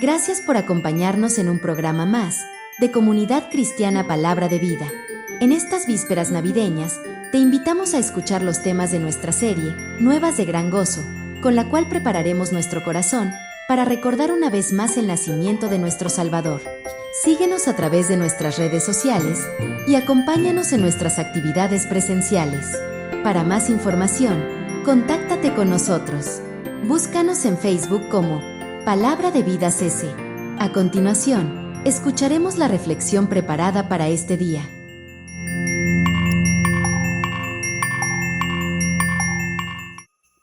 Gracias por acompañarnos en un programa más de Comunidad Cristiana Palabra de Vida. En estas vísperas navideñas, te invitamos a escuchar los temas de nuestra serie Nuevas de Gran Gozo, con la cual prepararemos nuestro corazón para recordar una vez más el nacimiento de nuestro Salvador. Síguenos a través de nuestras redes sociales y acompáñanos en nuestras actividades presenciales. Para más información, contáctate con nosotros. Búscanos en Facebook como Palabra de Vida CC. A continuación, escucharemos la reflexión preparada para este día.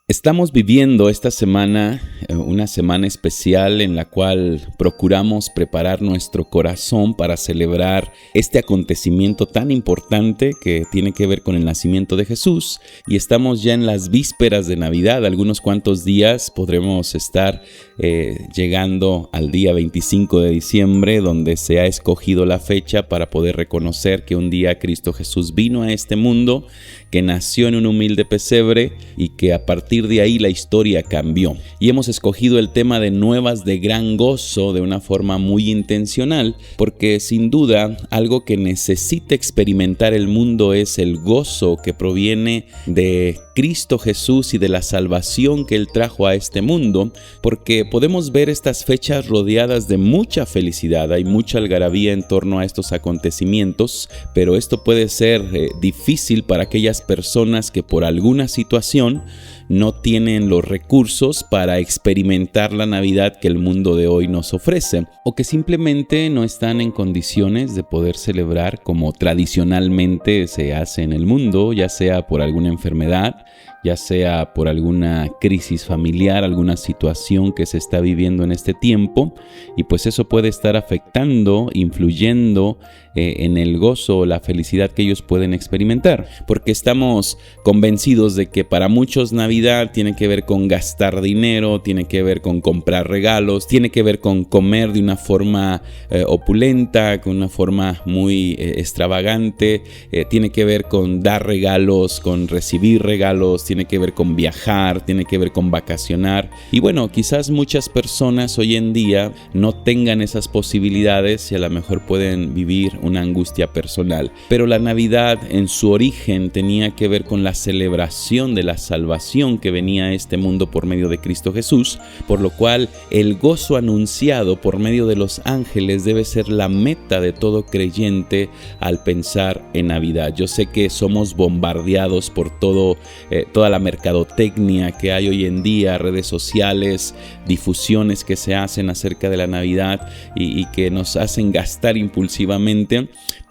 Estamos viviendo esta semana una semana especial en la cual procuramos preparar nuestro corazón para celebrar este acontecimiento tan importante que tiene que ver con el nacimiento de Jesús, y estamos ya en las vísperas de Navidad. Algunos cuantos días podremos estar llegando al día 25 de diciembre, donde se ha escogido la fecha para poder reconocer que un día Cristo Jesús vino a este mundo, que nació en un humilde pesebre y que a partir de ahí la historia cambió. Y hemos escogido el tema de Nuevas de Gran Gozo de una forma muy intencional, porque sin duda algo que necesita experimentar el mundo es el gozo que proviene de Cristo Jesús y de la salvación que Él trajo a este mundo, porque podemos ver estas fechas rodeadas de mucha felicidad. Hay mucha algarabía en torno a estos acontecimientos, pero esto puede ser difícil para aquellas personas que por alguna situación no tienen los recursos para experimentar la Navidad que el mundo de hoy nos ofrece, o que simplemente no están en condiciones de poder celebrar como tradicionalmente se hace en el mundo, ya sea por alguna enfermedad, ya sea por alguna crisis familiar, alguna situación que se está viviendo en este tiempo, y pues eso puede estar afectando, influyendo en el gozo, la felicidad que ellos pueden experimentar, porque estamos convencidos de que para muchos Navidad tiene que ver con gastar dinero, tiene que ver con comprar regalos, tiene que ver con comer de una forma opulenta, con una forma muy extravagante, tiene que ver con dar regalos, con recibir regalos, tiene que ver con viajar, tiene que ver con vacacionar. Y bueno, quizás muchas personas hoy en día no tengan esas posibilidades y a lo mejor pueden vivir una angustia personal. Pero la Navidad en su origen tenía que ver con la celebración de la salvación que venía a este mundo por medio de Cristo Jesús, por lo cual el gozo anunciado por medio de los ángeles debe ser la meta de todo creyente al pensar en Navidad. Yo sé que somos bombardeados por toda la mercadotecnia que hay hoy en día, redes sociales, difusiones que se hacen acerca de la Navidad y que nos hacen gastar impulsivamente,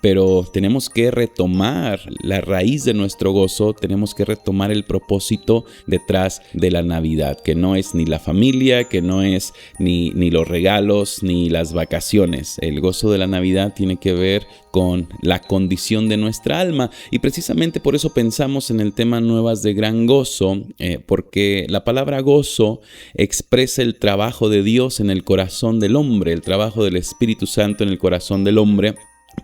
pero tenemos que retomar la raíz de nuestro gozo, tenemos que retomar el propósito detrás de la Navidad, que no es ni la familia, que no es ni los regalos, ni las vacaciones. El gozo de la Navidad tiene que ver con la condición de nuestra alma, y precisamente por eso pensamos en el tema Nuevas de Gran Gozo, porque la palabra gozo expresa el trabajo de Dios en el corazón del hombre, el trabajo del Espíritu Santo en el corazón del hombre.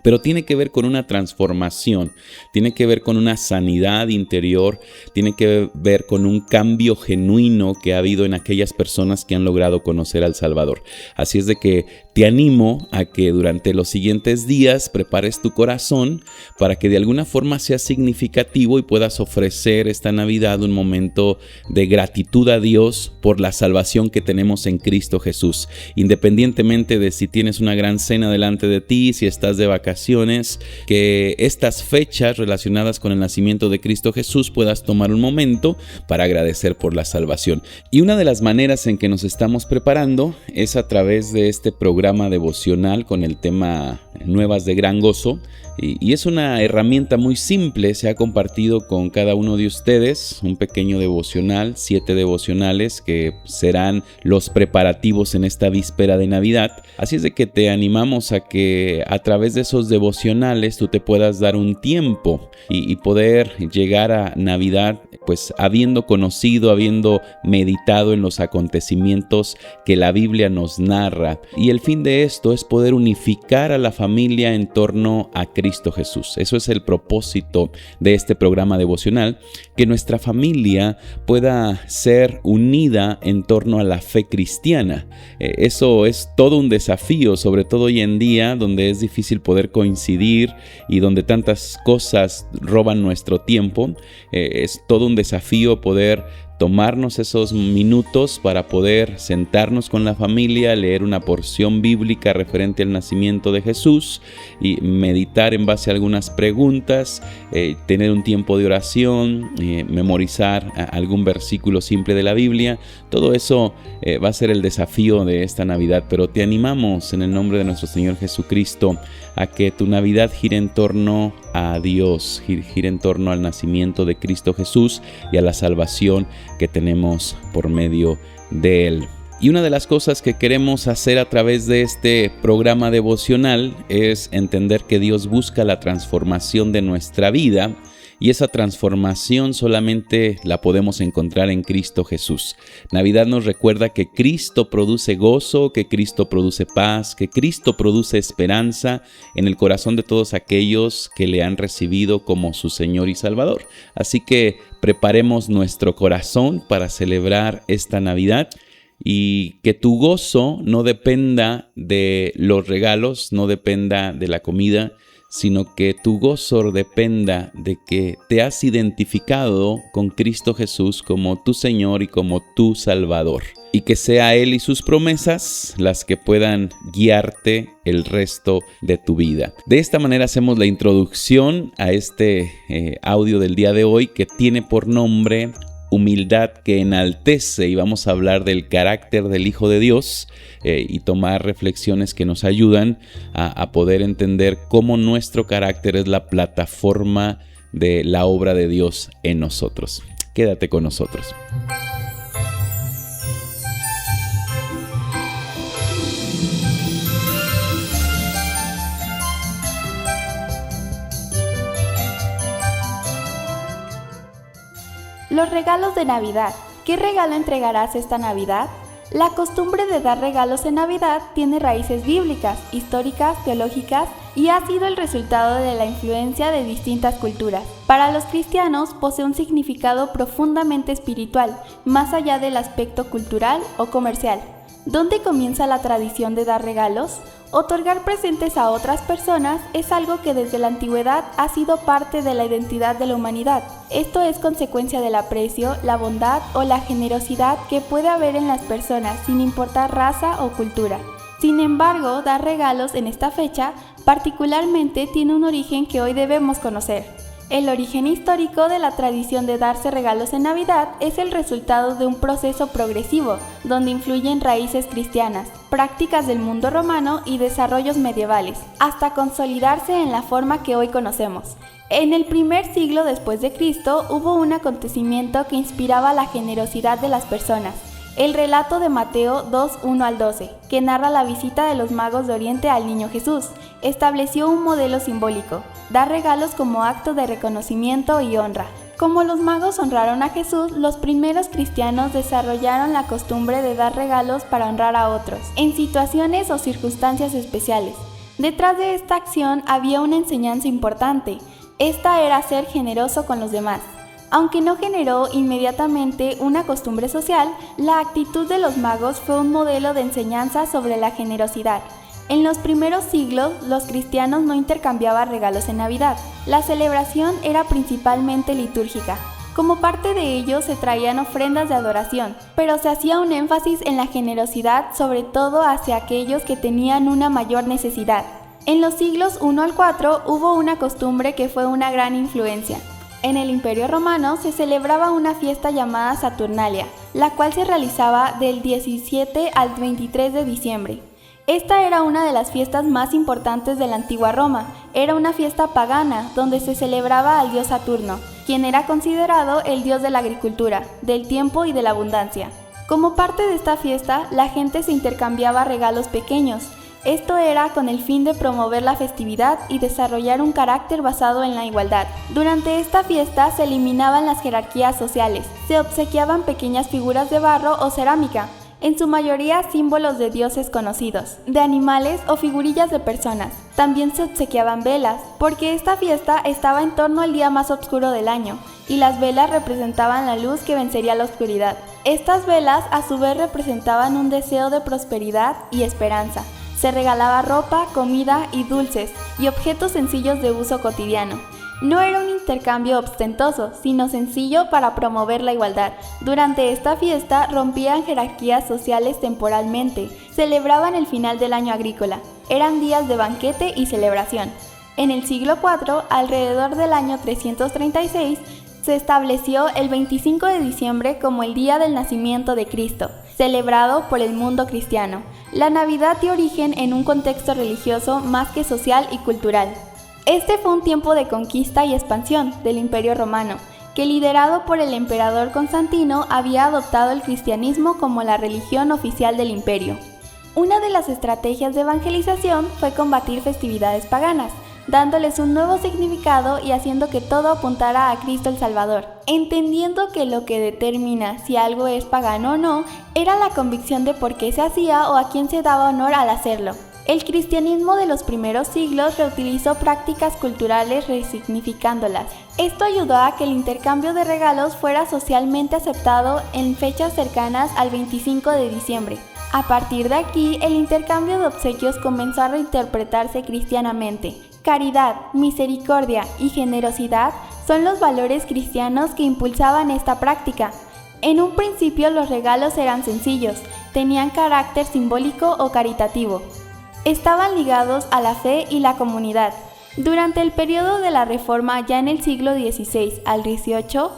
Pero tiene que ver con una transformación, tiene que ver con una sanidad interior, tiene que ver con un cambio genuino que ha habido en aquellas personas que han logrado conocer al Salvador. Así es de que te animo a que durante los siguientes días prepares tu corazón para que de alguna forma sea significativo y puedas ofrecer esta Navidad un momento de gratitud a Dios por la salvación que tenemos en Cristo Jesús. Independientemente de si tienes una gran cena delante de ti, si estás de vacaciones, que estas fechas relacionadas con el nacimiento de Cristo Jesús puedas tomar un momento para agradecer por la salvación. Y una de las maneras en que nos estamos preparando es a través de este programa devocional con el tema Nuevas de Gran Gozo, y es una herramienta muy simple. Se ha compartido con cada uno de ustedes un pequeño devocional, 7 devocionales que serán los preparativos en esta víspera de Navidad. Así es de que te animamos a que a través de esos devocionales tú te puedas dar un tiempo y poder llegar a Navidad pues habiendo conocido, habiendo meditado en los acontecimientos que la Biblia nos narra. Y el fin de esto es poder unificar a la familia en torno a Cristo Jesús. Eso es el propósito de este programa devocional, que nuestra familia pueda ser unida en torno a la fe cristiana. Eso es todo un desafío, sobre todo hoy en día, donde es difícil poder coincidir y donde tantas cosas roban nuestro tiempo. Es todo un desafío poder tomarnos esos minutos para poder sentarnos con la familia, leer una porción bíblica referente al nacimiento de Jesús y meditar en base a algunas preguntas, tener un tiempo de oración, memorizar algún versículo simple de la Biblia. Todo eso va a ser el desafío de esta Navidad, pero te animamos en el nombre de nuestro Señor Jesucristo a que tu Navidad gire en torno a Dios, gire en torno al nacimiento de Cristo Jesús y a la salvación que tenemos por medio de Él. Y una de las cosas que queremos hacer a través de este programa devocional es entender que Dios busca la transformación de nuestra vida. Y esa transformación solamente la podemos encontrar en Cristo Jesús. Navidad nos recuerda que Cristo produce gozo, que Cristo produce paz, que Cristo produce esperanza en el corazón de todos aquellos que le han recibido como su Señor y Salvador. Así que preparemos nuestro corazón para celebrar esta Navidad y que tu gozo no dependa de los regalos, no dependa de la comida, sino que tu gozo dependa de que te has identificado con Cristo Jesús como tu Señor y como tu Salvador. Y que sea Él y sus promesas las que puedan guiarte el resto de tu vida. De esta manera hacemos la introducción a este audio del día de hoy, que tiene por nombre Humildad que enaltece, y vamos a hablar del carácter del Hijo de Dios y tomar reflexiones que nos ayudan a poder entender cómo nuestro carácter es la plataforma de la obra de Dios en nosotros. Quédate con nosotros. Los regalos de Navidad. ¿Qué regalo entregarás esta Navidad? La costumbre de dar regalos en Navidad tiene raíces bíblicas, históricas, teológicas y ha sido el resultado de la influencia de distintas culturas. Para los cristianos posee un significado profundamente espiritual, más allá del aspecto cultural o comercial. ¿Dónde comienza la tradición de dar regalos? Otorgar presentes a otras personas es algo que desde la antigüedad ha sido parte de la identidad de la humanidad. Esto es consecuencia del aprecio, la bondad o la generosidad que puede haber en las personas sin importar raza o cultura. Sin embargo, dar regalos en esta fecha particularmente tiene un origen que hoy debemos conocer. El origen histórico de la tradición de darse regalos en Navidad es el resultado de un proceso progresivo, donde influyen raíces cristianas, prácticas del mundo romano y desarrollos medievales, hasta consolidarse en la forma que hoy conocemos. En el primer siglo después de Cristo hubo un acontecimiento que inspiraba la generosidad de las personas. El relato de Mateo 2:1 al 12, que narra la visita de los magos de Oriente al niño Jesús, estableció un modelo simbólico: dar regalos como acto de reconocimiento y honra. Como los magos honraron a Jesús, los primeros cristianos desarrollaron la costumbre de dar regalos para honrar a otros, en situaciones o circunstancias especiales. Detrás de esta acción había una enseñanza importante. Esta era ser generoso con los demás. Aunque no generó inmediatamente una costumbre social, la actitud de los magos fue un modelo de enseñanza sobre la generosidad. En los primeros siglos, los cristianos no intercambiaban regalos en Navidad. La celebración era principalmente litúrgica. Como parte de ello se traían ofrendas de adoración, pero se hacía un énfasis en la generosidad, sobre todo hacia aquellos que tenían una mayor necesidad. En los siglos 1 al 4 hubo una costumbre que fue una gran influencia. En el Imperio Romano se celebraba una fiesta llamada Saturnalia, la cual se realizaba del 17 al 23 de diciembre. Esta era una de las fiestas más importantes de la antigua Roma. Era una fiesta pagana donde se celebraba al dios Saturno, quien era considerado el dios de la agricultura, del tiempo y de la abundancia. Como parte de esta fiesta, la gente se intercambiaba regalos pequeños. Esto era con el fin de promover la festividad y desarrollar un carácter basado en la igualdad. Durante esta fiesta se eliminaban las jerarquías sociales, se obsequiaban pequeñas figuras de barro o cerámica, en su mayoría símbolos de dioses conocidos, de animales o figurillas de personas. También se obsequiaban velas, porque esta fiesta estaba en torno al día más oscuro del año, y las velas representaban la luz que vencería la oscuridad. Estas velas a su vez representaban un deseo de prosperidad y esperanza. Se regalaba ropa, comida y dulces, y objetos sencillos de uso cotidiano. No era un intercambio ostentoso, sino sencillo para promover la igualdad. Durante esta fiesta rompían jerarquías sociales temporalmente, celebraban el final del año agrícola, eran días de banquete y celebración. En el siglo IV, alrededor del año 336, se estableció el 25 de diciembre como el día del nacimiento de Cristo, celebrado por el mundo cristiano. La Navidad dio origen en un contexto religioso más que social y cultural. Este fue un tiempo de conquista y expansión del Imperio Romano, que liderado por el emperador Constantino había adoptado el cristianismo como la religión oficial del imperio. Una de las estrategias de evangelización fue combatir festividades paganas, dándoles un nuevo significado y haciendo que todo apuntara a Cristo el Salvador, entendiendo que lo que determina si algo es pagano o no era la convicción de por qué se hacía o a quién se daba honor al hacerlo. El cristianismo de los primeros siglos reutilizó prácticas culturales resignificándolas. Esto ayudó a que el intercambio de regalos fuera socialmente aceptado en fechas cercanas al 25 de diciembre. A partir de aquí, el intercambio de obsequios comenzó a reinterpretarse cristianamente. Caridad, misericordia y generosidad son los valores cristianos que impulsaban esta práctica. En un principio los regalos eran sencillos, tenían carácter simbólico o caritativo. Estaban ligados a la fe y la comunidad. Durante el periodo de la Reforma, ya en el siglo XVI al XVIII,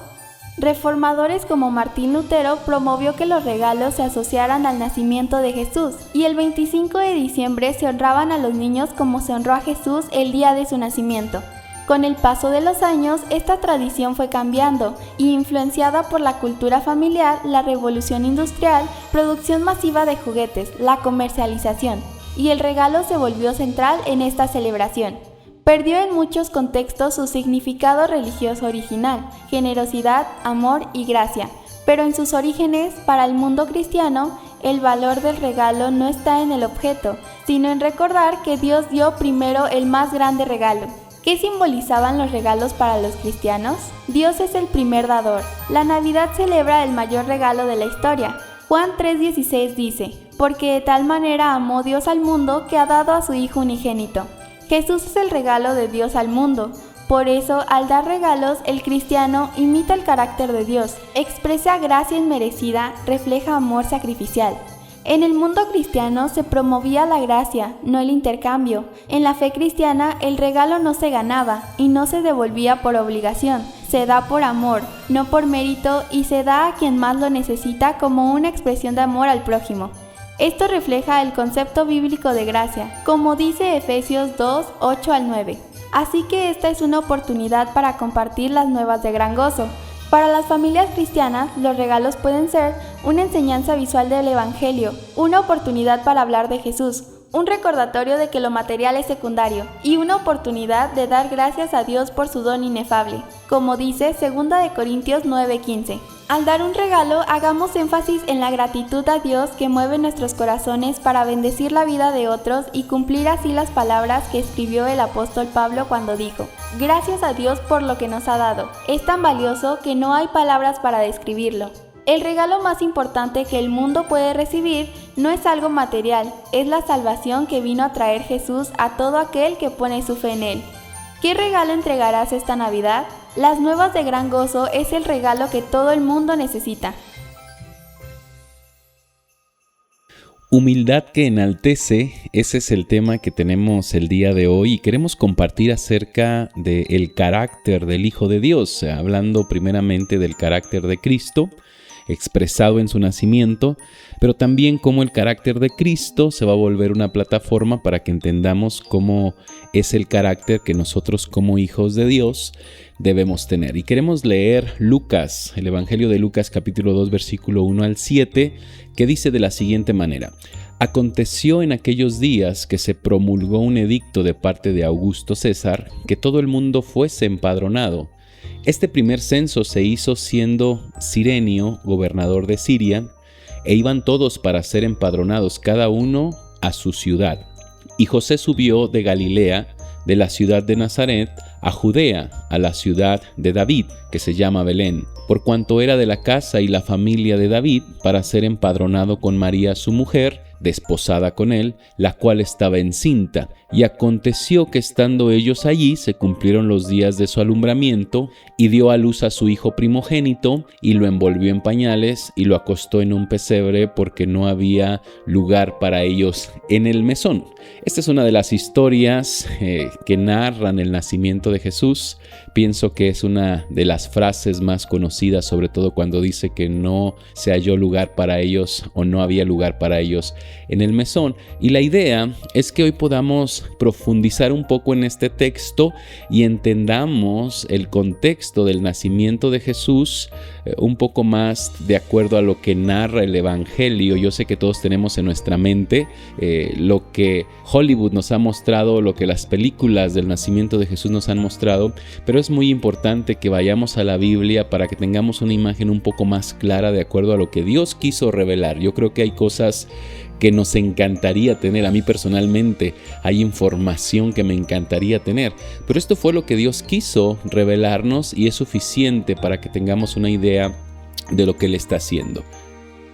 reformadores como Martín Lutero promovió que los regalos se asociaran al nacimiento de Jesús, y el 25 de diciembre se honraban a los niños como se honró a Jesús el día de su nacimiento. Con el paso de los años, esta tradición fue cambiando y influenciada por la cultura familiar, la revolución industrial, producción masiva de juguetes, la comercialización, y el regalo se volvió central en esta celebración. Perdió en muchos contextos su significado religioso original, generosidad, amor y gracia, pero en sus orígenes, para el mundo cristiano, el valor del regalo no está en el objeto, sino en recordar que Dios dio primero el más grande regalo. ¿Qué simbolizaban los regalos para los cristianos? Dios es el primer dador. La Navidad celebra el mayor regalo de la historia. Juan 3:16 dice, porque de tal manera amó Dios al mundo que ha dado a su Hijo unigénito. Jesús es el regalo de Dios al mundo. Por eso, al dar regalos, el cristiano imita el carácter de Dios, expresa gracia inmerecida, refleja amor sacrificial. En el mundo cristiano se promovía la gracia, no el intercambio. En la fe cristiana, el regalo no se ganaba y no se devolvía por obligación. Se da por amor, no por mérito, y se da a quien más lo necesita como una expresión de amor al prójimo. Esto refleja el concepto bíblico de gracia, como dice Efesios 2, 8 al 9. Así que esta es una oportunidad para compartir las nuevas de gran gozo. Para las familias cristianas, los regalos pueden ser una enseñanza visual del Evangelio, una oportunidad para hablar de Jesús, un recordatorio de que lo material es secundario y una oportunidad de dar gracias a Dios por su don inefable, como dice 2 Corintios 9:15. Al dar un regalo, hagamos énfasis en la gratitud a Dios que mueve nuestros corazones para bendecir la vida de otros y cumplir así las palabras que escribió el apóstol Pablo cuando dijo: gracias a Dios por lo que nos ha dado, es tan valioso que no hay palabras para describirlo. El regalo más importante que el mundo puede recibir no es algo material, es la salvación que vino a traer Jesús a todo aquel que pone su fe en Él. ¿Qué regalo entregarás esta Navidad? Las nuevas de gran gozo es el regalo que todo el mundo necesita. Humildad que enaltece, ese es el tema que tenemos el día de hoy y queremos compartir acerca del carácter del Hijo de Dios, hablando primeramente del carácter de Cristo, expresado en su nacimiento, pero también cómo el carácter de Cristo se va a volver una plataforma para que entendamos cómo es el carácter que nosotros como hijos de Dios debemos tener. Y queremos leer Lucas, el Evangelio de Lucas capítulo 2 versículo 1 al 7, que dice de la siguiente manera: Aconteció en aquellos días que se promulgó un edicto de parte de Augusto César que todo el mundo fuese empadronado. Este primer censo se hizo siendo Cirenio gobernador de Siria, e iban todos para ser empadronados, cada uno a su ciudad. Y José subió de Galilea, de la ciudad de Nazaret, a Judea, a la ciudad de David, que se llama Belén, por cuanto era de la casa y la familia de David, para ser empadronado con María su mujer, desposada con él, la cual estaba encinta. Y aconteció que estando ellos allí, se cumplieron los días de su alumbramiento, y dio a luz a su hijo primogénito, y lo envolvió en pañales, y lo acostó en un pesebre, porque no había lugar para ellos en el mesón. Esta es una de las historias que narran el nacimiento de Jesús. Pienso que es una de las frases más conocidas, sobre todo cuando dice que no se halló lugar para ellos o no había lugar para ellos en el mesón. Y la idea es que hoy podamos profundizar un poco en este texto y entendamos el contexto del nacimiento de Jesús un poco más de acuerdo a lo que narra el Evangelio. Yo sé que todos tenemos en nuestra mente lo que Hollywood nos ha mostrado, lo que las películas del nacimiento de Jesús nos han mostrado, pero es muy importante que vayamos a la Biblia para que tengamos una imagen un poco más clara de acuerdo a lo que Dios quiso revelar. Yo creo que hay cosas que nos encantaría tener. A mí personalmente hay información que me encantaría tener, pero esto fue lo que Dios quiso revelarnos y es suficiente para que tengamos una idea de lo que Él está haciendo.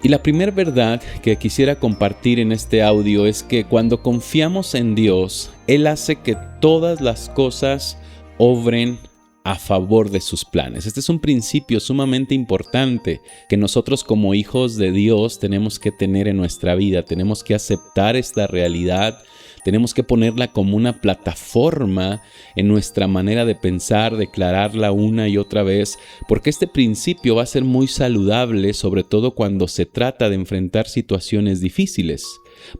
Y la primera verdad que quisiera compartir en este audio es que cuando confiamos en Dios, Él hace que todas las cosas obren a favor de sus planes. Este es un principio sumamente importante que nosotros como hijos de Dios tenemos que tener en nuestra vida. Tenemos que aceptar esta realidad, tenemos que ponerla como una plataforma en nuestra manera de pensar, declararla una y otra vez, porque este principio va a ser muy saludable, sobre todo cuando se trata de enfrentar situaciones difíciles.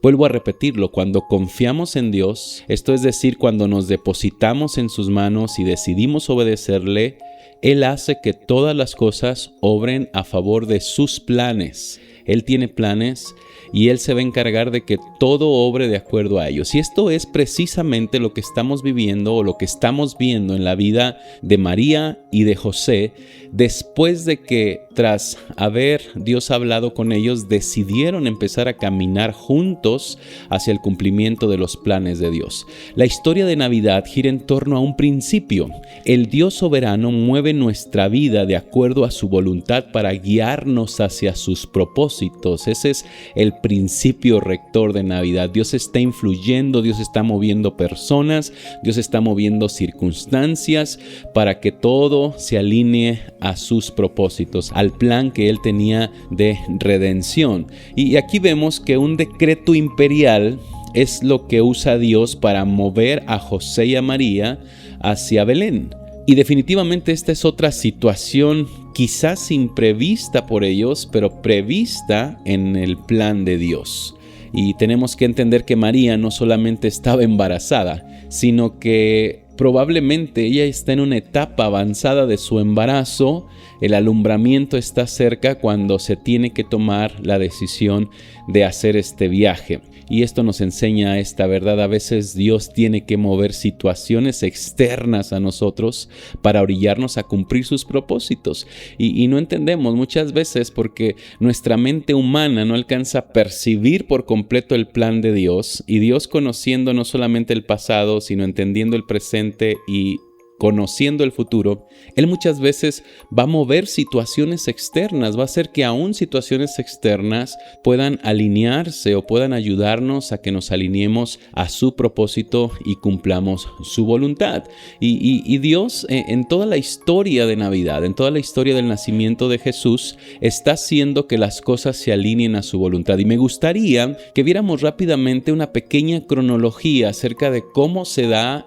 Vuelvo a repetirlo, cuando confiamos en Dios, esto es decir, cuando nos depositamos en sus manos y decidimos obedecerle, Él hace que todas las cosas obren a favor de sus planes. Él tiene planes y Él se va a encargar de que todo obre de acuerdo a ellos. Y esto es precisamente lo que estamos viviendo o lo que estamos viendo en la vida de María y de José, después de que tras haber Dios hablado con ellos, decidieron empezar a caminar juntos hacia el cumplimiento de los planes de Dios. La historia de Navidad gira en torno a un principio. El Dios soberano mueve nuestra vida de acuerdo a su voluntad para guiarnos hacia sus propósitos. Ese es el principio rector de Navidad. Dios está influyendo, Dios está moviendo personas, Dios está moviendo circunstancias para que todo se alinee a sus propósitos, al plan que Él tenía de redención. Y aquí vemos que un decreto imperial es lo que usa Dios para mover a José y a María hacia Belén. Y definitivamente esta es otra situación quizás imprevista por ellos, pero prevista en el plan de Dios. Y tenemos que entender que María no solamente estaba embarazada, sino que probablemente ella está en una etapa avanzada de su embarazo. El alumbramiento está cerca cuando se tiene que tomar la decisión de hacer este viaje. Y esto nos enseña esta verdad. A veces Dios tiene que mover situaciones externas a nosotros para orillarnos a cumplir sus propósitos. Y no entendemos muchas veces porque nuestra mente humana no alcanza a percibir por completo el plan de Dios. Y Dios, conociendo no solamente el pasado, sino entendiendo el presente y conociendo el futuro, Él muchas veces va a mover situaciones externas, va a hacer que aún situaciones externas puedan alinearse o puedan ayudarnos a que nos alineemos a su propósito y cumplamos su voluntad. Y Dios en toda la historia de Navidad, en toda la historia del nacimiento de Jesús, está haciendo que las cosas se alineen a su voluntad. Y me gustaría que viéramos rápidamente una pequeña cronología acerca de cómo se da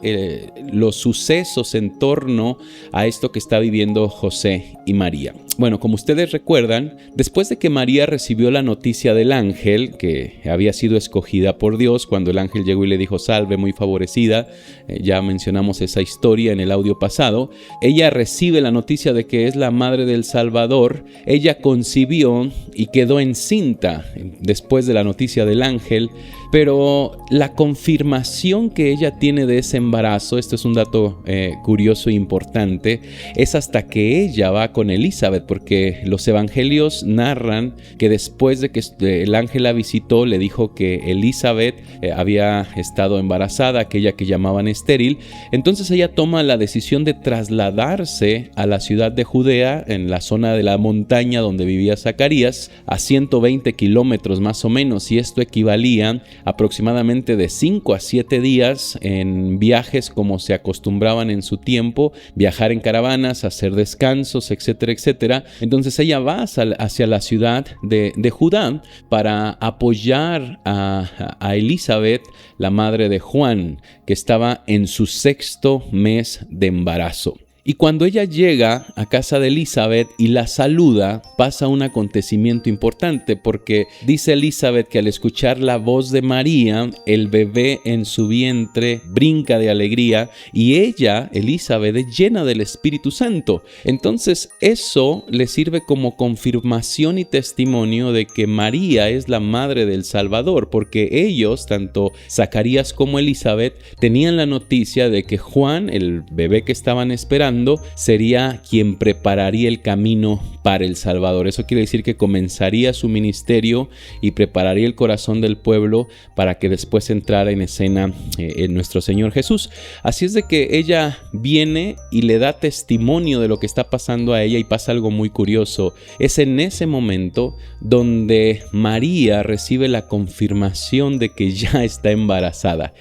los sucesos en torno a esto que está viviendo José y María. Bueno, como ustedes recuerdan, después de que María recibió la noticia del ángel, que había sido escogida por Dios, cuando el ángel llegó y le dijo, salve, muy favorecida, ya mencionamos esa historia en el audio pasado, ella recibe la noticia de que es la madre del Salvador, ella concibió y quedó encinta después de la noticia del ángel, pero la confirmación que ella tiene de ese embarazo, esto es un dato curioso e importante, es hasta que ella va con Elizabeth, porque los evangelios narran que después de que el ángel la visitó, le dijo que Elizabeth había estado embarazada, aquella que llamaban estéril. Entonces ella toma la decisión de trasladarse a la ciudad de Judea, en la zona de la montaña donde vivía Zacarías, a 120 kilómetros más o menos, y esto equivalía aproximadamente de 5 a 7 días en viajes como se acostumbraban en su tiempo, viajar en caravanas, hacer descansos, etcétera, etcétera. Entonces ella va hacia la ciudad de Judá para apoyar a Elizabeth, la madre de Juan, que estaba en su 6º mes de embarazo. Y cuando ella llega a casa de Elizabeth y la saluda, pasa un acontecimiento importante, porque dice Elizabeth que al escuchar la voz de María, el bebé en su vientre brinca de alegría y ella, Elizabeth, es llena del Espíritu Santo. Entonces eso le sirve como confirmación y testimonio de que María es la madre del Salvador, porque ellos, tanto Zacarías como Elizabeth, tenían la noticia de que Juan, el bebé que estaban esperando, sería quien prepararía el camino para el Salvador. Eso quiere decir que comenzaría su ministerio y prepararía el corazón del pueblo para que después entrara en escena en nuestro Señor Jesús. Así es de que ella viene y le da testimonio de lo que está pasando a ella, y pasa algo muy curioso. Es en ese momento donde María recibe la confirmación de que ya está embarazada.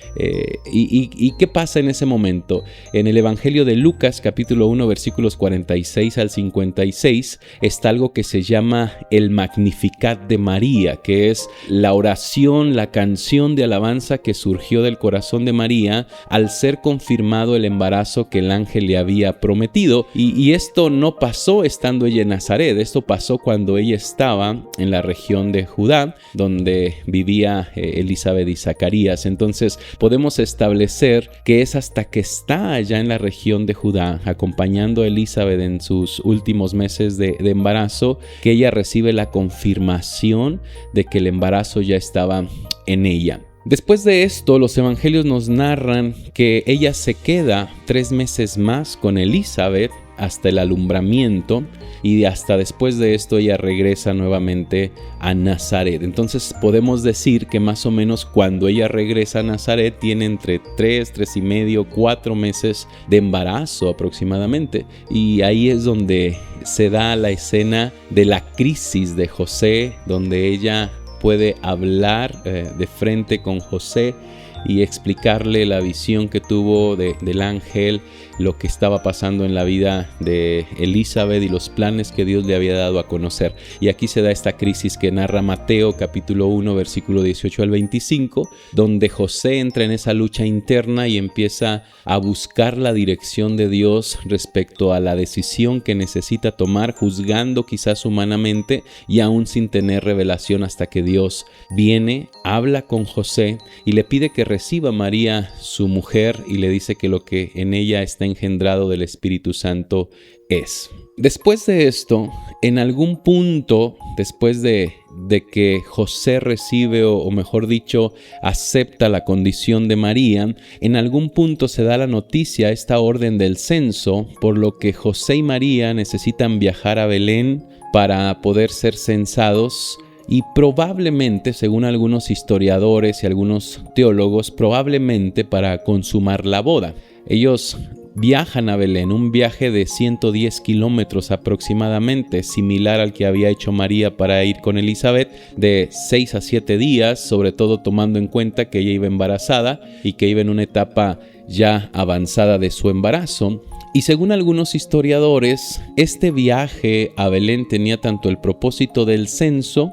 ¿Y qué pasa en ese momento? En el Evangelio de Lucas, capítulo 1, versículos 46 al 56, está algo que se llama el Magnificat de María, que es la oración, la canción de alabanza que surgió del corazón de María al ser confirmado el embarazo que el ángel le había prometido. Y esto no pasó estando ella en Nazaret, esto pasó cuando ella estaba en la región de Judá, donde vivía Elizabeth y Zacarías. Entonces podemos establecer que es hasta que está allá en la región de Judá, acompañando a Elizabeth en sus últimos meses de embarazo, que ella recibe la confirmación de que el embarazo ya estaba en ella. Después de esto, los evangelios nos narran que ella se queda 3 meses más con Elizabeth hasta el alumbramiento, y hasta después de esto ella regresa nuevamente a Nazaret. Entonces podemos decir que más o menos cuando ella regresa a Nazaret tiene entre 3 y medio, 4 meses de embarazo aproximadamente, y ahí es donde se da la escena de la crisis de José, donde ella puede hablar de frente con José y explicarle la visión que tuvo del ángel, lo que estaba pasando en la vida de Elizabeth y los planes que Dios le había dado a conocer. Y aquí se da esta crisis que narra Mateo capítulo 1 versículo 18 al 25, donde José entra en esa lucha interna y empieza a buscar la dirección de Dios respecto a la decisión que necesita tomar, juzgando quizás humanamente y aún sin tener revelación, hasta que Dios viene, habla con José y le pide que reciba a María, su mujer, y le dice que lo que en ella está engendrado del Espíritu Santo es. Después de esto, en algún punto, después de que José recibe, o mejor dicho, acepta la condición de María, en algún punto se da la noticia, esta orden del censo, por lo que José y María necesitan viajar a Belén para poder ser censados. Y probablemente, según algunos historiadores y algunos teólogos, probablemente para consumar la boda. Ellos viajan a Belén, un viaje de 110 kilómetros aproximadamente, similar al que había hecho María para ir con Elizabeth, de 6 a 7 días, sobre todo tomando en cuenta que ella iba embarazada y que iba en una etapa ya avanzada de su embarazo. Y según algunos historiadores, este viaje a Belén tenía tanto el propósito del censo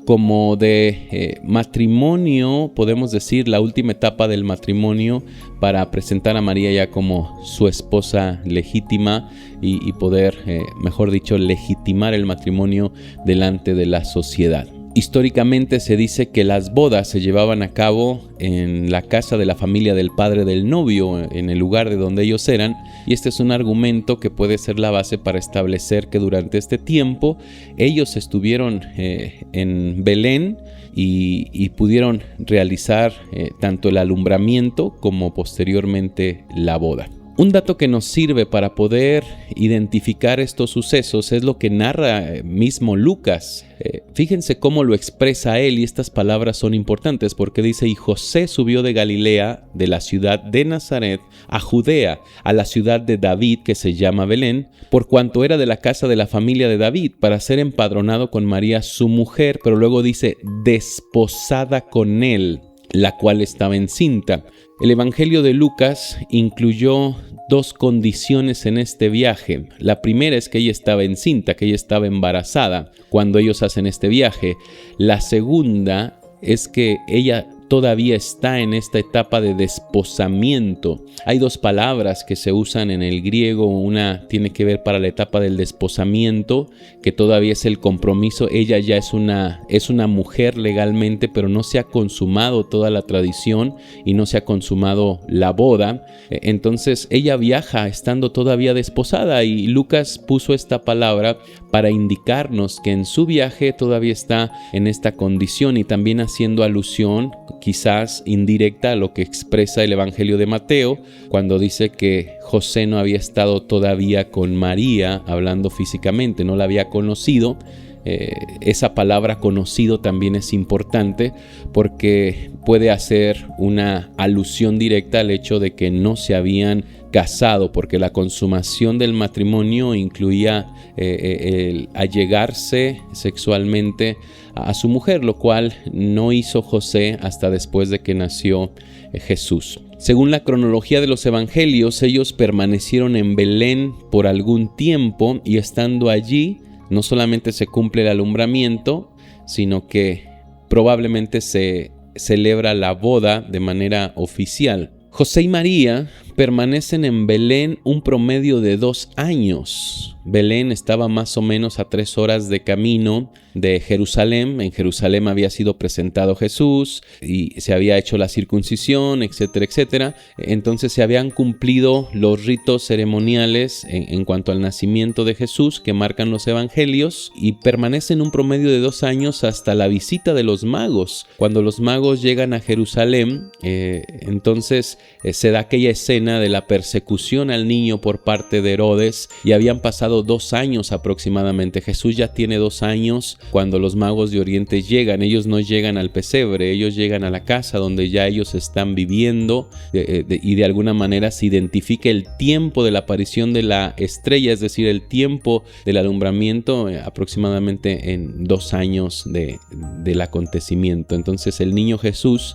como de matrimonio, podemos decir, la última etapa del matrimonio para presentar a María ya como su esposa legítima y poder, mejor dicho, legitimar el matrimonio delante de la sociedad. Históricamente se dice que las bodas se llevaban a cabo en la casa de la familia del padre del novio, en el lugar de donde ellos eran, y este es un argumento que puede ser la base para establecer que durante este tiempo ellos estuvieron en Belén y pudieron realizar tanto el alumbramiento como posteriormente la boda. Un dato que nos sirve para poder identificar estos sucesos es lo que narra mismo Lucas. Fíjense cómo lo expresa él, y estas palabras son importantes porque dice: y José subió de Galilea, de la ciudad de Nazaret, a Judea, a la ciudad de David, que se llama Belén, por cuanto era de la casa de la familia de David, para ser empadronado con María su mujer, pero luego dice desposada con él, la cual estaba encinta. El Evangelio de Lucas incluyó dos condiciones en este viaje. La primera es que ella estaba encinta, que ella estaba embarazada cuando ellos hacen este viaje. La segunda es que ella todavía está en esta etapa de desposamiento. Hay dos palabras que se usan en el griego. Una tiene que ver para la etapa del desposamiento, que todavía es el compromiso. Ella ya es una mujer legalmente, pero no se ha consumado toda la tradición y no se ha consumado la boda. Entonces ella viaja estando todavía desposada, y Lucas puso esta palabra para indicarnos que en su viaje todavía está en esta condición, y también haciendo alusión quizás indirecta a lo que expresa el Evangelio de Mateo cuando dice que José no había estado todavía con María, hablando físicamente, no la había conocido. Esa palabra conocido también es importante porque puede hacer una alusión directa al hecho de que no se habían casado, porque la consumación del matrimonio incluía el allegarse sexualmente a su mujer, lo cual no hizo José hasta después de que nació Jesús. Según la cronología de los evangelios, ellos permanecieron en Belén por algún tiempo, y estando allí no solamente se cumple el alumbramiento, sino que probablemente se celebra la boda de manera oficial. José y María permanecen en Belén un promedio de 2 años. Belén estaba más o menos a 3 horas de camino de Jerusalén. En Jerusalén había sido presentado Jesús y se había hecho la circuncisión, etcétera, etcétera. Entonces se habían cumplido los ritos ceremoniales en cuanto al nacimiento de Jesús que marcan los evangelios, y permanecen un promedio de 2 años hasta la visita de los magos. Cuando los magos llegan a Jerusalén, entonces se da aquella escena de la persecución al niño por parte de Herodes, y habían pasado 2 años aproximadamente. Jesús ya tiene 2 años cuando los magos de Oriente llegan. Ellos no llegan al pesebre, ellos llegan a la casa donde ya ellos están viviendo, y de alguna manera se identifica el tiempo de la aparición de la estrella, es decir, el tiempo del alumbramiento, aproximadamente en 2 años del acontecimiento. Entonces el niño Jesús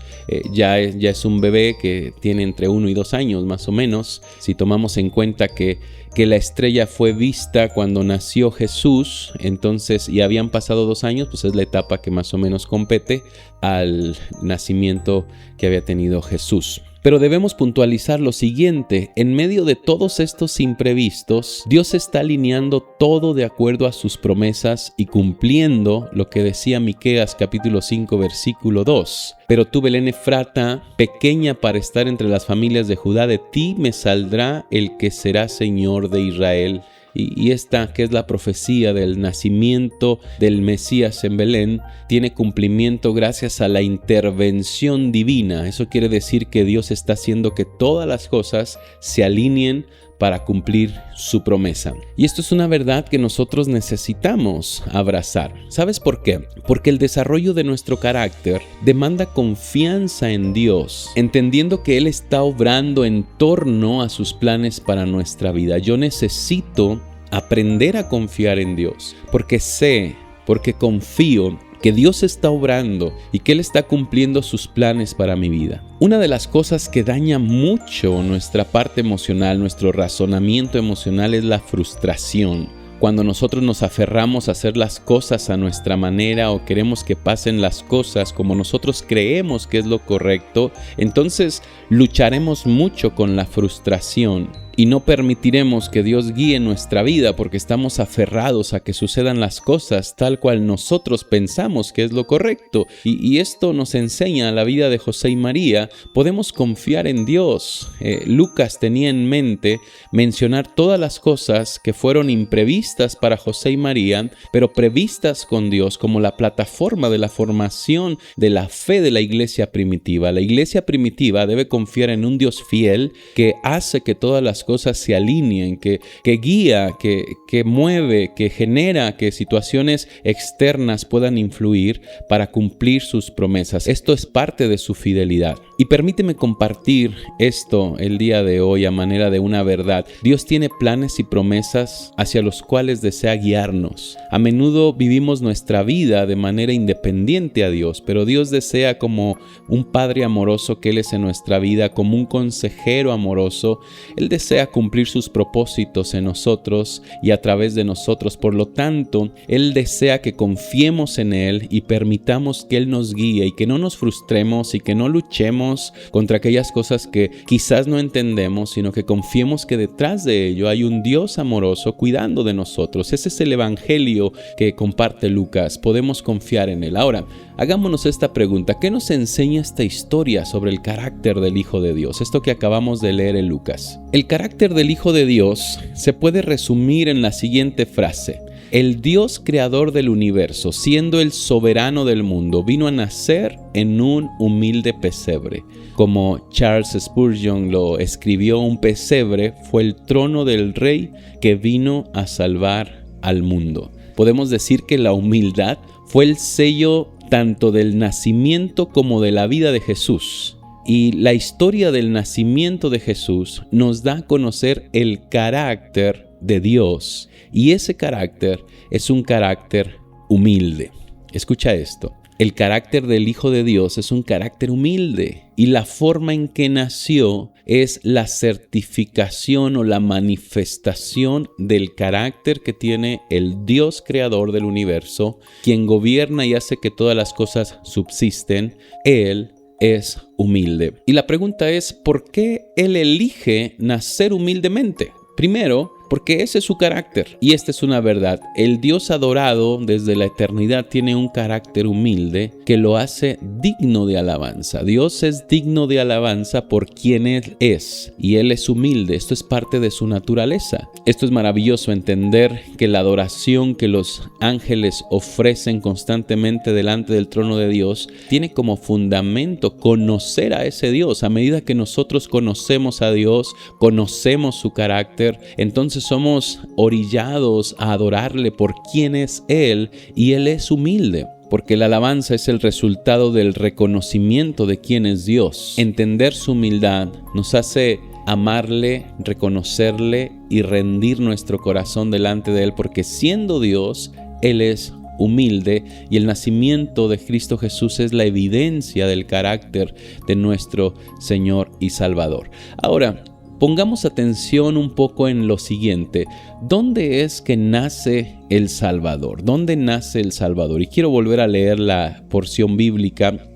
ya es un bebé que tiene entre 1 y 2 años más o menos. Si tomamos en cuenta que la estrella fue vista cuando nació Jesús, entonces, y habían pasado 2 años, pues es la etapa que más o menos compete al nacimiento que había tenido Jesús. Pero debemos puntualizar lo siguiente: en medio de todos estos imprevistos, Dios está alineando todo de acuerdo a sus promesas y cumpliendo lo que decía Miqueas capítulo 5 versículo 2. Pero tú, Belén Efrata, pequeña para estar entre las familias de Judá, de ti me saldrá el que será Señor de Israel. Y esta, que es la profecía del nacimiento del Mesías en Belén, tiene cumplimiento gracias a la intervención divina. Eso quiere decir que Dios está haciendo que todas las cosas se alineen para cumplir su promesa. Y esto es una verdad que nosotros necesitamos abrazar. ¿Sabes por qué? Porque el desarrollo de nuestro carácter demanda confianza en Dios, entendiendo que Él está obrando en torno a sus planes para nuestra vida. Yo necesito aprender a confiar en Dios, porque confío que Dios está obrando y que Él está cumpliendo sus planes para mi vida. Una de las cosas que daña mucho nuestra parte emocional, nuestro razonamiento emocional, es la frustración. cuando nosotros nos aferramos a hacer las cosas a nuestra manera o queremos que pasen las cosas como nosotros creemos que es lo correcto, entonces lucharemos mucho con la frustración y no permitiremos que Dios guíe nuestra vida porque estamos aferrados a que sucedan las cosas tal cual nosotros pensamos que es lo correcto. Y esto nos enseña la vida de José y María. Podemos confiar en Dios. Lucas tenía en mente mencionar todas las cosas que fueron imprevistas para José y María, pero previstas con Dios como la plataforma de la formación de la fe de la iglesia primitiva. La iglesia primitiva debe confiar en un Dios fiel que hace que todas las cosas se alineen, que guía, que mueve, que genera que situaciones externas puedan influir para cumplir sus promesas. Esto es parte de su fidelidad. Y permíteme compartir esto el día de hoy a manera de una verdad. Dios tiene planes y promesas hacia los cuales desea guiarnos. A menudo vivimos nuestra vida de manera independiente a Dios, pero Dios desea como un padre amoroso que Él es en nuestra vida, como un consejero amoroso. Él desea cumplir sus propósitos en nosotros y a través de nosotros. Por lo tanto, Él desea que confiemos en Él y permitamos que Él nos guíe y que no nos frustremos y que no luchemos contra aquellas cosas que quizás no entendemos, sino que confiemos que detrás de ello hay un Dios amoroso cuidando de nosotros. Ese es el evangelio que comparte Lucas. Podemos confiar en Él. Ahora, hagámonos esta pregunta. ¿Qué nos enseña esta historia sobre el carácter del Hijo de Dios? Esto que acabamos de leer en Lucas. El carácter del Hijo de Dios se puede resumir en la siguiente frase. El Dios creador del universo, siendo el soberano del mundo, vino a nacer en un humilde pesebre. Como Charles Spurgeon lo escribió, un pesebre fue el trono del rey que vino a salvar al mundo. Podemos decir que la humildad fue el sello tanto del nacimiento como de la vida de Jesús. Y la historia del nacimiento de Jesús nos da a conocer el carácter de Dios. Y ese carácter es un carácter humilde. Escucha esto. El carácter del Hijo de Dios es un carácter humilde. Y la forma en que nació es la certificación o la manifestación del carácter que tiene el Dios creador del universo, quien gobierna y hace que todas las cosas subsisten. Él es humilde. Y la pregunta es, ¿por qué Él elige nacer humildemente? Primero, porque ese es su carácter. Y esta es una verdad. El Dios adorado desde la eternidad tiene un carácter humilde que lo hace digno de alabanza. Dios es digno de alabanza por quien Él es. Y Él es humilde. Esto es parte de su naturaleza. Esto es maravilloso, entender que la adoración que los ángeles ofrecen constantemente delante del trono de Dios tiene como fundamento conocer a ese Dios. A medida que nosotros conocemos a Dios, conocemos su carácter, entonces somos orillados a adorarle por quién es Él, y Él es humilde. Porque la alabanza es el resultado del reconocimiento de quién es Dios. Entender su humildad nos hace amarle, reconocerle y rendir nuestro corazón delante de Él, porque siendo Dios, Él es humilde, y el nacimiento de Cristo Jesús es la evidencia del carácter de nuestro Señor y Salvador. Ahora, pongamos atención un poco en lo siguiente. ¿Dónde es que nace el Salvador? ¿Dónde nace el Salvador? Y quiero volver a leer la porción bíblica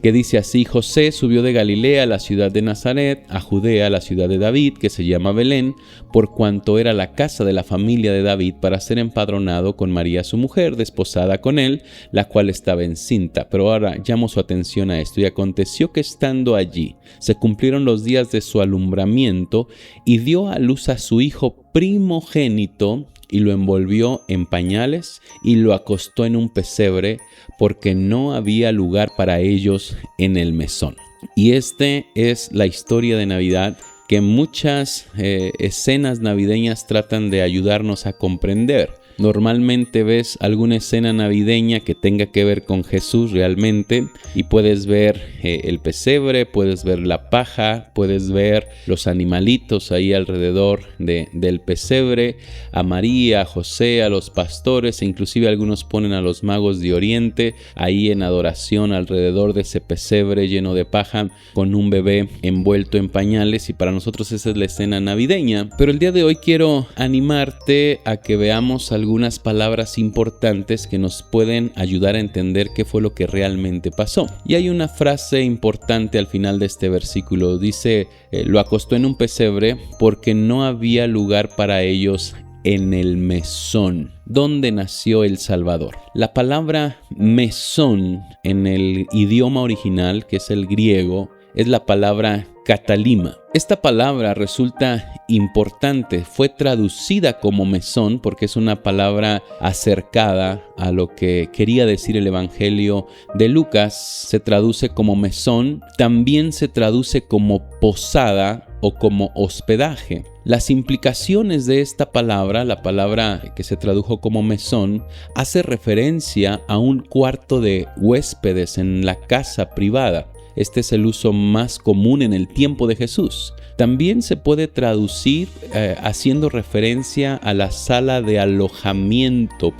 que dice así: José subió de Galilea a la ciudad de Nazaret, a Judea, a la ciudad de David, que se llama Belén, por cuanto era la casa de la familia de David, para ser empadronado con María su mujer, desposada con él, la cual estaba encinta. Pero ahora llamo su atención a esto. Y aconteció que estando allí, se cumplieron los días de su alumbramiento, y dio a luz a su hijo primogénito, y lo envolvió en pañales y lo acostó en un pesebre, porque no había lugar para ellos en el mesón. Y este es la historia de Navidad que muchas escenas navideñas tratan de ayudarnos a comprender. normalmente ves alguna escena navideña que tenga que ver con Jesús realmente, y puedes ver el pesebre, puedes ver la paja, puedes ver los animalitos ahí alrededor del pesebre, a María, a José, a los pastores, e inclusive algunos ponen a los magos de Oriente ahí en adoración alrededor de ese pesebre lleno de paja con un bebé envuelto en pañales, y para nosotros esa es la escena navideña. Pero el día de hoy quiero animarte a que veamos algunas palabras importantes que nos pueden ayudar a entender qué fue lo que realmente pasó. Y hay una frase importante al final de este versículo. Dice, lo acostó en un pesebre porque no había lugar para ellos en el mesón, donde nació el Salvador. La palabra mesón en el idioma original, que es el griego, es la palabra katalima. Esta palabra resulta importante, fue traducida como mesón porque es una palabra acercada a lo que quería decir el Evangelio de Lucas. Se traduce como mesón, también se traduce como posada o como hospedaje. Las implicaciones de esta palabra, la palabra que se tradujo como mesón, hace referencia a un cuarto de huéspedes en la casa privada. Este es el uso más común en el tiempo de Jesús. También se puede traducir haciendo referencia a la sala de alojamiento,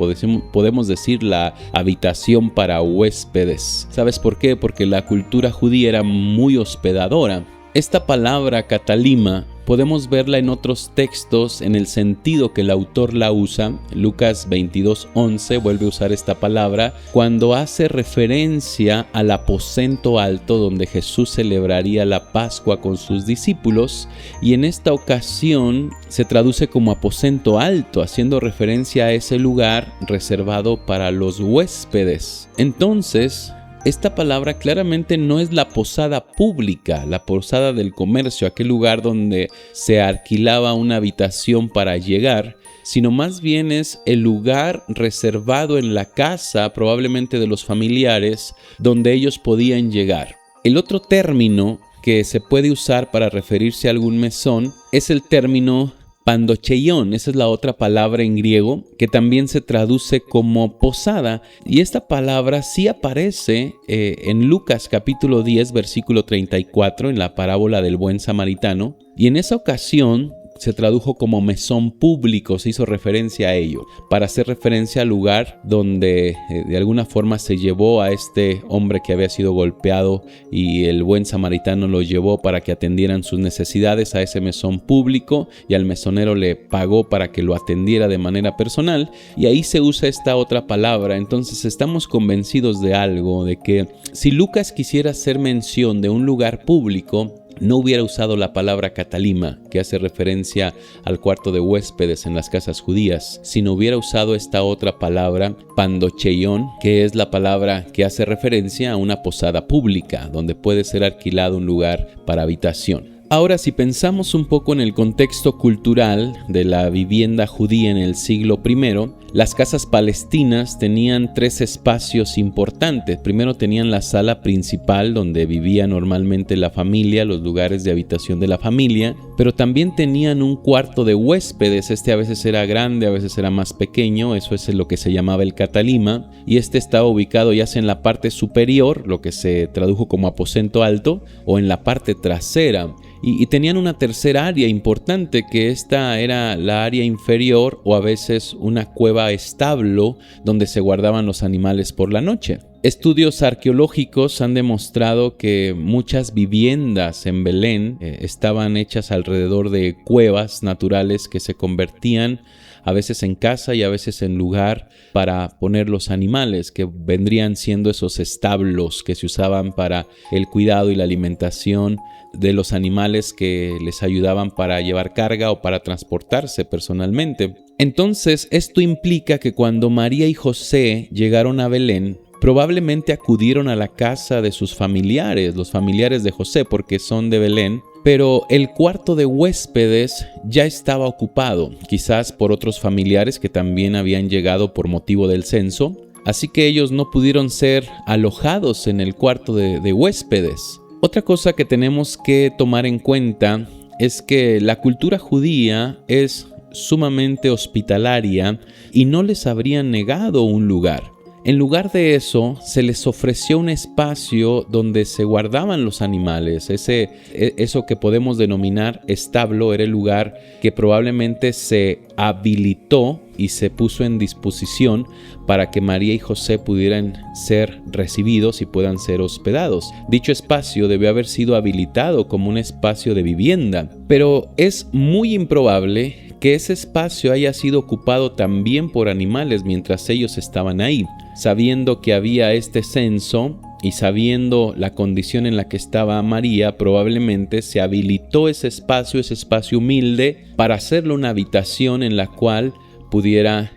podemos decir la habitación para huéspedes. ¿Sabes por qué? Porque la cultura judía era muy hospedadora. Esta palabra katalima podemos verla en otros textos en el sentido que el autor la usa. Lucas 22:11 vuelve a usar esta palabra cuando hace referencia al aposento alto donde Jesús celebraría la Pascua con sus discípulos, y en esta ocasión se traduce como aposento alto, haciendo referencia a ese lugar reservado para los huéspedes. Entonces, esta palabra claramente no es la posada pública, la posada del comercio, aquel lugar donde se alquilaba una habitación para llegar, sino más bien es el lugar reservado en la casa, probablemente de los familiares, donde ellos podían llegar. El otro término que se puede usar para referirse a algún mesón es el término pandocheion. Esa es la otra palabra en griego que también se traduce como posada, y esta palabra sí aparece en Lucas capítulo 10 versículo 34 en la parábola del buen samaritano, y en esa ocasión se tradujo como mesón público, se hizo referencia a ello, para hacer referencia al lugar donde de alguna forma se llevó a este hombre que había sido golpeado, y el buen samaritano lo llevó para que atendieran sus necesidades a ese mesón público, y al mesonero le pagó para que lo atendiera de manera personal, y ahí se usa esta otra palabra. Entonces estamos convencidos de algo, de que si Lucas quisiera hacer mención de un lugar público, no hubiera usado la palabra katalima, que hace referencia al cuarto de huéspedes en las casas judías, sino hubiera usado esta otra palabra, pandocheion, que es la palabra que hace referencia a una posada pública, donde puede ser alquilado un lugar para habitación. Ahora, si pensamos un poco en el contexto cultural de la vivienda judía en el siglo I, las casas palestinas tenían tres espacios importantes. Primero tenían la sala principal donde vivía normalmente la familia, los lugares de habitación de la familia, pero también tenían un cuarto de huéspedes. Este a veces era grande, a veces era más pequeño, eso es lo que se llamaba el katalima, y este estaba ubicado ya sea en la parte superior, lo que se tradujo como aposento alto, o en la parte trasera. Y tenían una tercera área importante, que esta era la área inferior, o a veces una cueva establo donde se guardaban los animales por la noche. Estudios arqueológicos han demostrado que muchas viviendas en Belén estaban hechas alrededor de cuevas naturales que se convertían a veces en casa y a veces en lugar para poner los animales, que vendrían siendo esos establos que se usaban para el cuidado y la alimentación de los animales que les ayudaban para llevar carga o para transportarse personalmente. Entonces, esto implica que cuando María y José llegaron a Belén, probablemente acudieron a la casa de sus familiares, los familiares de José, porque son de Belén, pero el cuarto de huéspedes ya estaba ocupado, quizás por otros familiares que también habían llegado por motivo del censo, así que ellos no pudieron ser alojados en el cuarto de huéspedes. Otra cosa que tenemos que tomar en cuenta es que la cultura judía es sumamente hospitalaria y no les habrían negado un lugar. En lugar de eso, se les ofreció un espacio donde se guardaban los animales. Eso que podemos denominar establo era el lugar que probablemente se habilitó y se puso en disposición para que María y José pudieran ser recibidos y puedan ser hospedados. Dicho espacio debió haber sido habilitado como un espacio de vivienda, pero es muy improbable que ese espacio haya sido ocupado también por animales mientras ellos estaban ahí. Sabiendo que había este censo y sabiendo la condición en la que estaba María, probablemente se habilitó ese espacio humilde, para hacerlo una habitación en la cual pudiera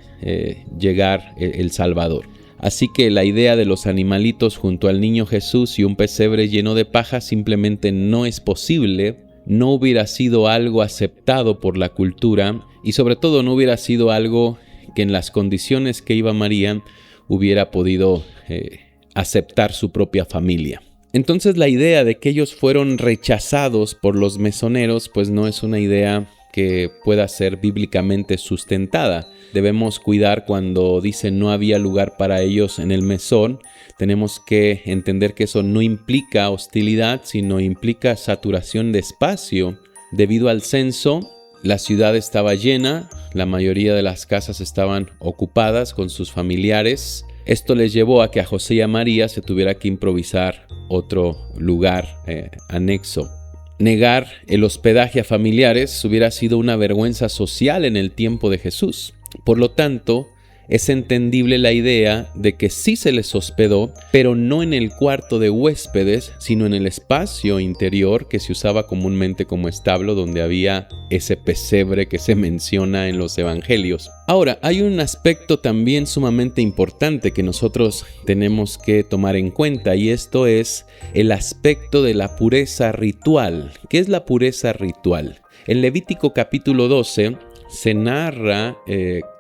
llegar el Salvador. Así que la idea de los animalitos junto al niño Jesús y un pesebre lleno de paja simplemente no es posible. No hubiera sido algo aceptado por la cultura y sobre todo no hubiera sido algo que en las condiciones que iba María hubiera podido aceptar su propia familia. Entonces la idea de que ellos fueron rechazados por los mesoneros pues no es una idea que pueda ser bíblicamente sustentada. Debemos cuidar cuando dicen no había lugar para ellos en el mesón. Tenemos que entender que eso no implica hostilidad, sino implica saturación de espacio. Debido al censo, la ciudad estaba llena, la mayoría de las casas estaban ocupadas con sus familiares. Esto les llevó a que a José y a María se tuviera que improvisar otro lugar anexo. Negar el hospedaje a familiares hubiera sido una vergüenza social en el tiempo de Jesús. Por lo tanto, es entendible la idea de que sí se les hospedó, pero no en el cuarto de huéspedes, sino en el espacio interior que se usaba comúnmente como establo, donde había ese pesebre que se menciona en los evangelios. Ahora, hay un aspecto también sumamente importante que nosotros tenemos que tomar en cuenta, y esto es el aspecto de la pureza ritual. ¿Qué es la pureza ritual? En Levítico capítulo 12 se narra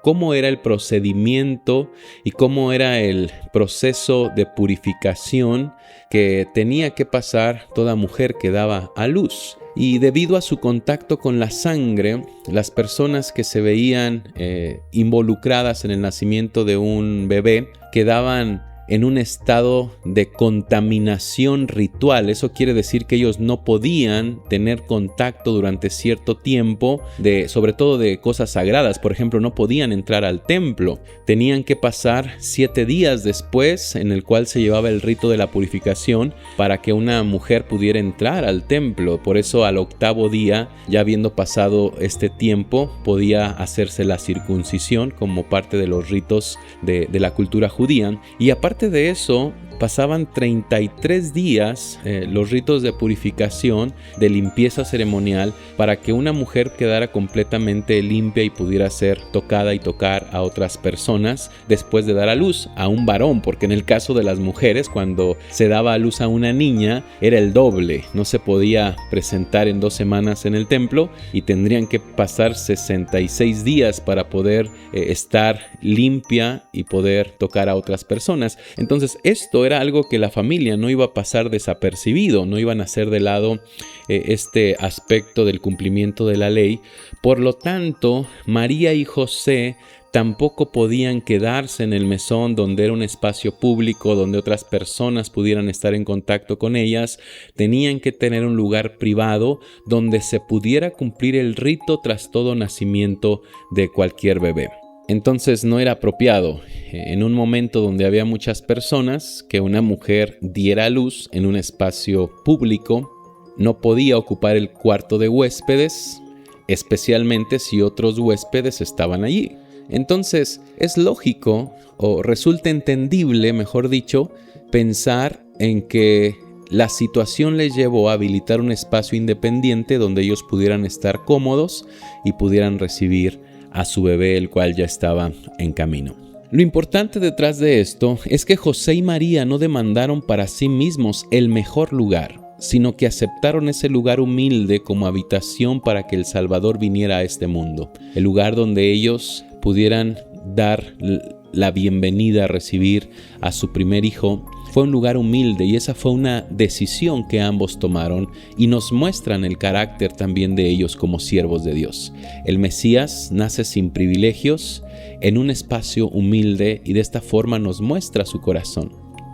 cómo era el procedimiento y cómo era el proceso de purificación que tenía que pasar toda mujer que daba a luz. Y debido a su contacto con la sangre, las personas que se veían involucradas en el nacimiento de un bebé quedaban en un estado de contaminación ritual. Eso quiere decir que ellos no podían tener contacto durante cierto tiempo, sobre todo de cosas sagradas. Por ejemplo, no podían entrar al templo. Tenían que pasar 7 días después, en el cual se llevaba el rito de la purificación, para que una mujer pudiera entrar al templo. Por eso al 8º día, ya habiendo pasado este tiempo, podía hacerse la circuncisión como parte de los ritos de la cultura judía. Y aparte de eso, pasaban 33 días los ritos de purificación, de limpieza ceremonial, para que una mujer quedara completamente limpia y pudiera ser tocada y tocar a otras personas después de dar a luz a un varón, porque en el caso de las mujeres, cuando se daba a luz a una niña, era el doble. No se podía presentar en 2 semanas en el templo y tendrían que pasar 66 días para poder estar limpia y poder tocar a otras personas. Entonces esto era algo que la familia no iba a pasar desapercibido, no iban a hacer de lado este aspecto del cumplimiento de la ley. Por lo tanto, María y José tampoco podían quedarse en el mesón, donde era un espacio público, donde otras personas pudieran estar en contacto con ellas. Tenían que tener un lugar privado donde se pudiera cumplir el rito tras todo nacimiento de cualquier bebé. Entonces no era apropiado, en un momento donde había muchas personas, que una mujer diera a luz en un espacio público. No podía ocupar el cuarto de huéspedes, especialmente si otros huéspedes estaban allí. Entonces es lógico, o resulta entendible, mejor dicho, pensar en que la situación les llevó a habilitar un espacio independiente donde ellos pudieran estar cómodos y pudieran recibir a su bebé, el cual ya estaba en camino. Lo importante detrás de esto es que José y María no demandaron para sí mismos el mejor lugar, sino que aceptaron ese lugar humilde como habitación para que el Salvador viniera a este mundo. El lugar donde ellos pudieran dar la bienvenida a recibir a su primer hijo fue un lugar humilde y esa fue una decisión que ambos tomaron y nos muestran el carácter también de ellos como siervos de Dios. El Mesías nace sin privilegios, en un espacio humilde y de esta forma nos muestra su corazón.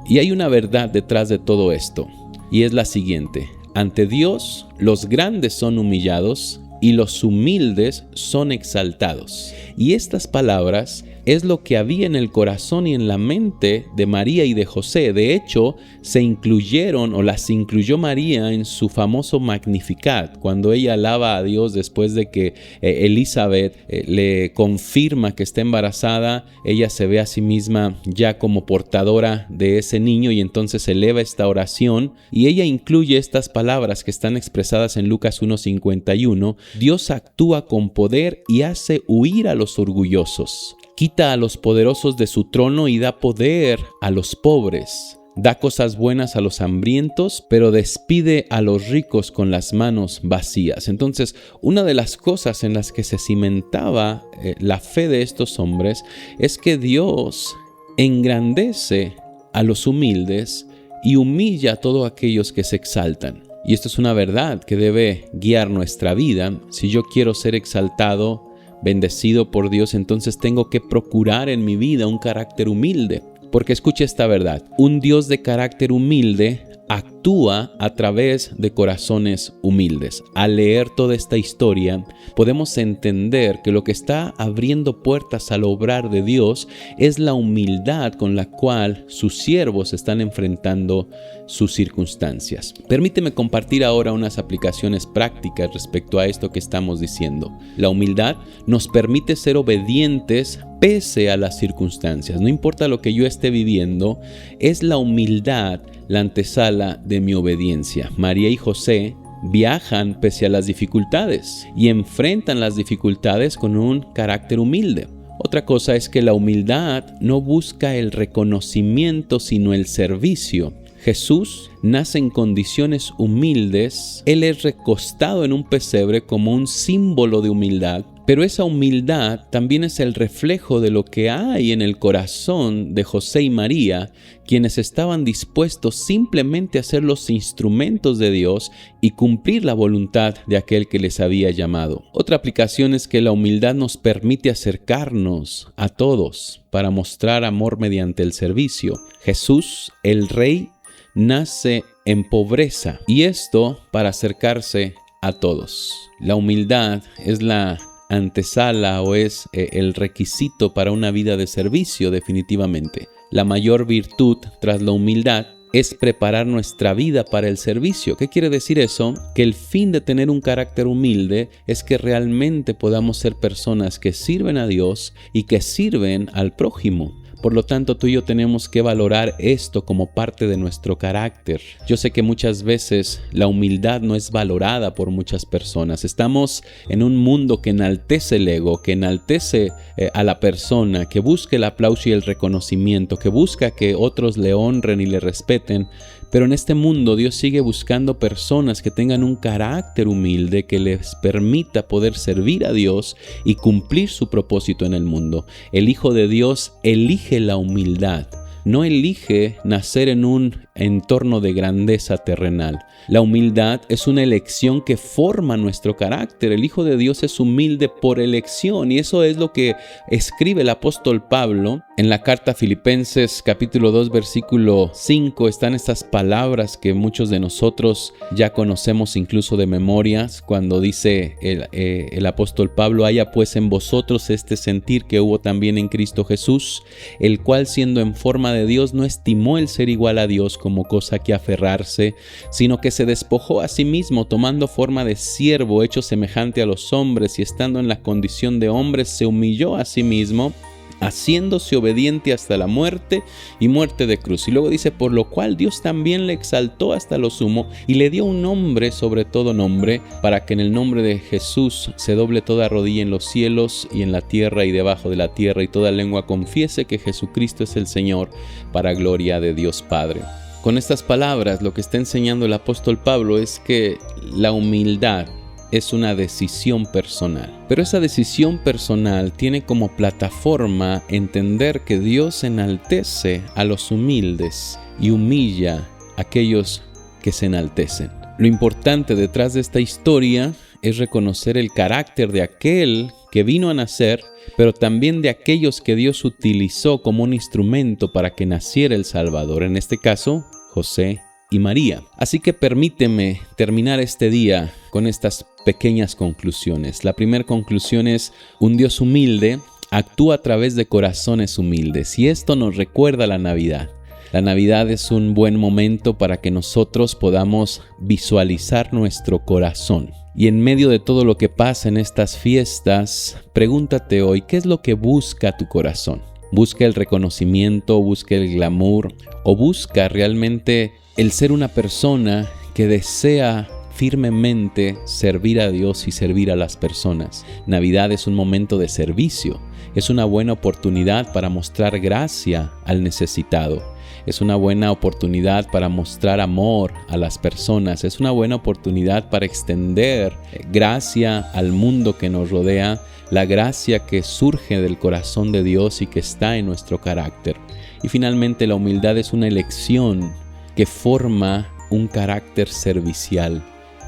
Y hay una verdad detrás de todo esto y es la siguiente: ante Dios los grandes son humillados y los humildes son exaltados. Y estas palabras es lo que había en el corazón y en la mente de María y de José. De hecho, las incluyó María en su famoso Magnificat, cuando ella alaba a Dios después de que Elizabeth le confirma que está embarazada. Ella se ve a sí misma ya como portadora de ese niño y entonces eleva esta oración y ella incluye estas palabras que están expresadas en Lucas 1:51. Dios actúa con poder y hace huir a los orgullosos. Quita a los poderosos de su trono y da poder a los pobres. Da cosas buenas a los hambrientos, pero despide a los ricos con las manos vacías. Entonces, una de las cosas en las que se cimentaba la fe de estos hombres es que Dios engrandece a los humildes y humilla a todos aquellos que se exaltan. Y esto es una verdad que debe guiar nuestra vida. Si yo quiero ser exaltado, bendecido por Dios, entonces tengo que procurar en mi vida un carácter humilde. Porque escuche esta verdad: un Dios de carácter humilde actúa a través de corazones humildes. Al leer toda esta historia, podemos entender que lo que está abriendo puertas al obrar de Dios es la humildad con la cual sus siervos están enfrentando sus circunstancias. Permíteme compartir ahora unas aplicaciones prácticas respecto a esto que estamos diciendo. La humildad nos permite ser obedientes pese a las circunstancias. No importa lo que yo esté viviendo, es la humildad la antesala de mi obediencia. María y José viajan pese a las dificultades y enfrentan las dificultades con un carácter humilde. Otra cosa es que la humildad no busca el reconocimiento, sino el servicio. Jesús nace en condiciones humildes. Él es recostado en un pesebre como un símbolo de humildad. Pero esa humildad también es el reflejo de lo que hay en el corazón de José y María, quienes estaban dispuestos simplemente a ser los instrumentos de Dios y cumplir la voluntad de aquel que les había llamado. Otra aplicación es que la humildad nos permite acercarnos a todos para mostrar amor mediante el servicio. Jesús, el Rey, nace en pobreza y esto para acercarse a todos. La humildad es la antesala o es el requisito para una vida de servicio, definitivamente. La mayor virtud tras la humildad es preparar nuestra vida para el servicio. ¿Qué quiere decir eso? Que el fin de tener un carácter humilde es que realmente podamos ser personas que sirven a Dios y que sirven al prójimo. Por lo tanto, tú y yo tenemos que valorar esto como parte de nuestro carácter. Yo sé que muchas veces la humildad no es valorada por muchas personas. Estamos en un mundo que enaltece el ego, que enaltece a la persona, que busca el aplauso y el reconocimiento, que busca que otros le honren y le respeten. Pero en este mundo Dios sigue buscando personas que tengan un carácter humilde que les permita poder servir a Dios y cumplir su propósito en el mundo. El Hijo de Dios elige la humildad, no elige nacer en un entorno de grandeza terrenal. La humildad es una elección que forma nuestro carácter. El Hijo de Dios es humilde por elección y eso es lo que escribe el apóstol Pablo en la carta a Filipenses capítulo 2 versículo 5. Están estas palabras que muchos de nosotros ya conocemos incluso de memorias, cuando dice el apóstol Pablo: haya pues en vosotros este sentir que hubo también en Cristo Jesús, el cual siendo en forma de Dios no estimó el ser igual a Dios como cosa que aferrarse, sino que se despojó a sí mismo, tomando forma de siervo, hecho semejante a los hombres, y estando en la condición de hombre, se humilló a sí mismo, haciéndose obediente hasta la muerte y muerte de cruz. Y luego dice: por lo cual Dios también le exaltó hasta lo sumo y le dio un nombre sobre todo nombre, para que en el nombre de Jesús se doble toda rodilla en los cielos y en la tierra y debajo de la tierra, y toda lengua confiese que Jesucristo es el Señor, para gloria de Dios Padre. Con estas palabras, lo que está enseñando el apóstol Pablo es que la humildad es una decisión personal. Pero esa decisión personal tiene como plataforma entender que Dios enaltece a los humildes y humilla a aquellos que se enaltecen. Lo importante detrás de esta historia es reconocer el carácter de aquel que vino a nacer, pero también de aquellos que Dios utilizó como un instrumento para que naciera el Salvador, en este caso, José y María. Así que permíteme terminar este día con estas pequeñas conclusiones. La primera conclusión es: un Dios humilde actúa a través de corazones humildes, y esto nos recuerda la Navidad. La Navidad es un buen momento para que nosotros podamos visualizar nuestro corazón. Y en medio de todo lo que pasa en estas fiestas, pregúntate hoy, ¿qué es lo que busca tu corazón? ¿Busca el reconocimiento, busca el glamour, o busca realmente el ser una persona que desea firmemente servir a Dios y servir a las personas? Navidad es un momento de servicio, es una buena oportunidad para mostrar gracia al necesitado. Es una buena oportunidad para mostrar amor a las personas. Es una buena oportunidad para extender gracia al mundo que nos rodea, la gracia que surge del corazón de Dios y que está en nuestro carácter. Y finalmente, la humildad es una elección que forma un carácter servicial.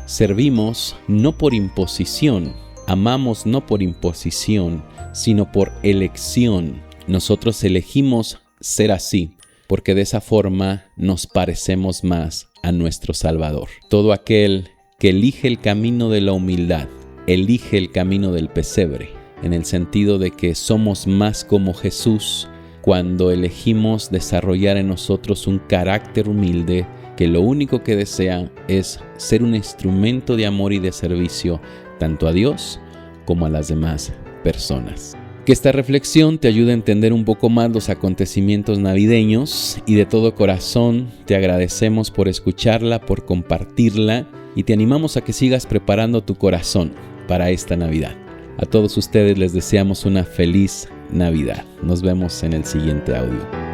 Servimos no por imposición, amamos no por imposición, sino por elección. Nosotros elegimos ser así, porque de esa forma nos parecemos más a nuestro Salvador. Todo aquel que elige el camino de la humildad, elige el camino del pesebre, en el sentido de que somos más como Jesús cuando elegimos desarrollar en nosotros un carácter humilde que lo único que desea es ser un instrumento de amor y de servicio tanto a Dios como a las demás personas. Que esta reflexión te ayude a entender un poco más los acontecimientos navideños, y de todo corazón te agradecemos por escucharla, por compartirla, y te animamos a que sigas preparando tu corazón para esta Navidad. A todos ustedes les deseamos una feliz Navidad. Nos vemos en el siguiente audio.